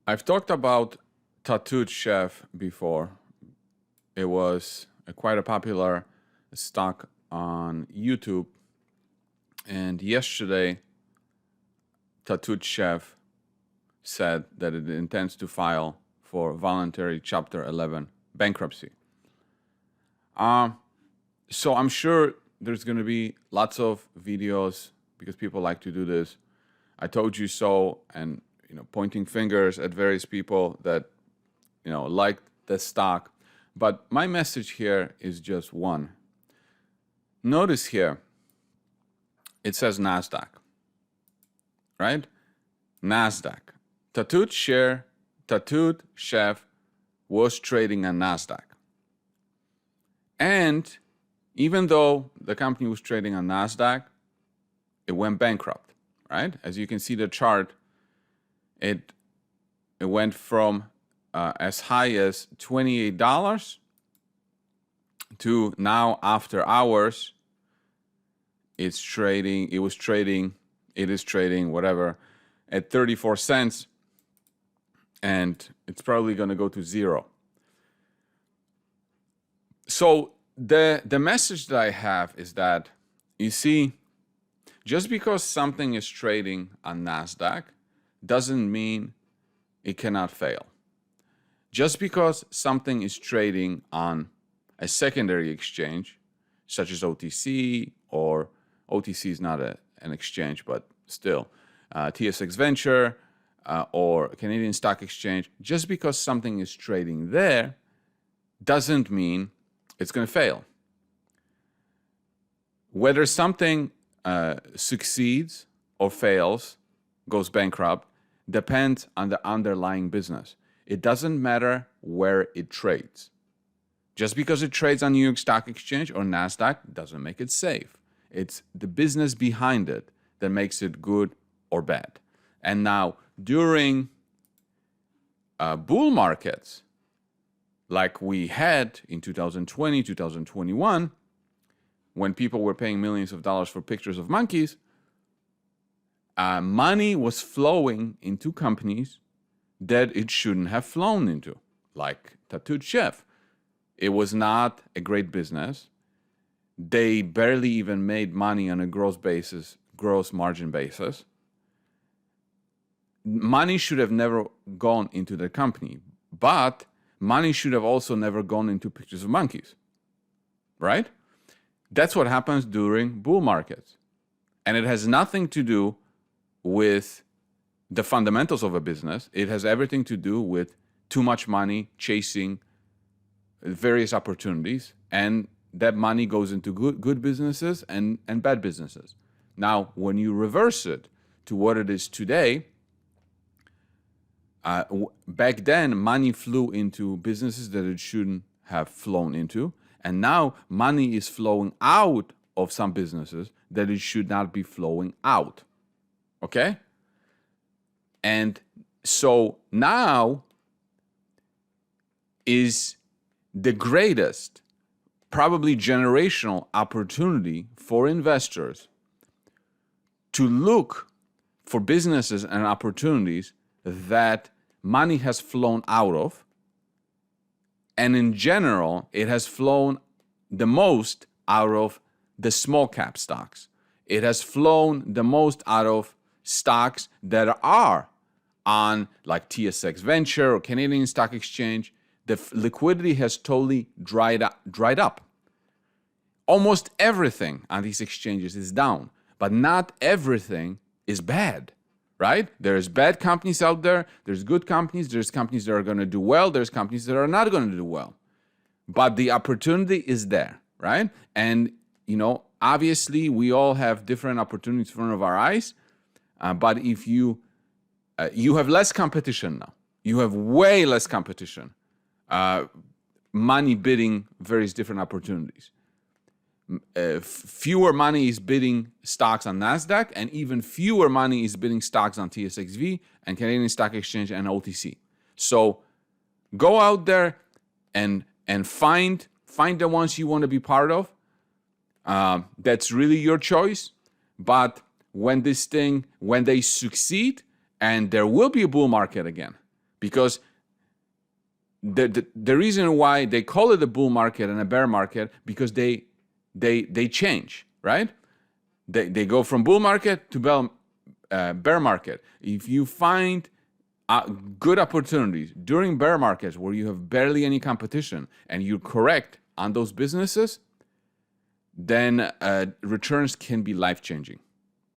I've talked about Tattooed Chef before. It was quite a popular stock on YouTube. And yesterday, Tattooed Chef said that it intends to file for voluntary Chapter 11 bankruptcy. So I'm sure there's going to be lots of videos because people like to do this. I told you so, and pointing fingers at various people that like the stock. But my message here is just one. Notice here, it says Nasdaq, right? Nasdaq. Tattooed Chef was trading on Nasdaq. And even though the company was trading on Nasdaq, it went bankrupt, right? As you can see the chart, it went from as high as $28 to now after hours, it is trading whatever at 34 cents, and it's probably going to go to zero. So the message that I have is that, you see, just because something is trading on Nasdaq doesn't mean it cannot fail. Just because something is trading on a secondary exchange, such as OTC, or OTC is not an exchange, but still, TSX Venture or Canadian Stock Exchange, just because something is trading there doesn't mean it's going to fail. Whether something succeeds or fails, goes bankrupt, depends on the underlying business. It doesn't matter where it trades. Just because it trades on New York Stock Exchange or Nasdaq doesn't make it safe. It's the business behind it that makes it good or bad. And now, during bull markets, like we had in 2020, 2021, when people were paying millions of dollars for pictures of monkeys, money was flowing into companies that it shouldn't have flown into, like Tattooed Chef. It was not a great business. They barely even made money on a gross margin basis. Money should have never gone into the company, but money should have also never gone into pictures of monkeys, right? That's what happens during bull markets. And it has nothing to do with the fundamentals of a business. It has everything to do with too much money chasing various opportunities, and that money goes into good businesses and bad businesses. Now, when you reverse it to what it is today, back then, money flew into businesses that it shouldn't have flown into. And now money is flowing out of some businesses that it should not be flowing out. Okay? And so now is the greatest, probably generational opportunity for investors to look for businesses and opportunities that money has flown out of. And in general, it has flown the most out of the small cap stocks. It has flown the most out of stocks that are on like TSX Venture or Canadian Stock Exchange. The liquidity has totally dried up. Almost everything on these exchanges is down, but not everything is bad, right? There's bad companies out there. There's good companies. There's companies that are going to do well. There's companies that are not going to do well. But the opportunity is there, right? And, obviously we all have different opportunities in front of our eyes. But if you have less competition now, you have way less competition, money bidding various different opportunities. Fewer money is bidding stocks on Nasdaq, and even fewer money is bidding stocks on TSXV and Canadian Stock Exchange and OTC. So go out there and find the ones you want to be part of. That's really your choice. But when they succeed, and there will be a bull market again, because the reason why they call it a bull market and a bear market, because they change, right? They go from bull market to bear market. If you find good opportunities during bear markets where you have barely any competition and you're correct on those businesses, then returns can be life-changing.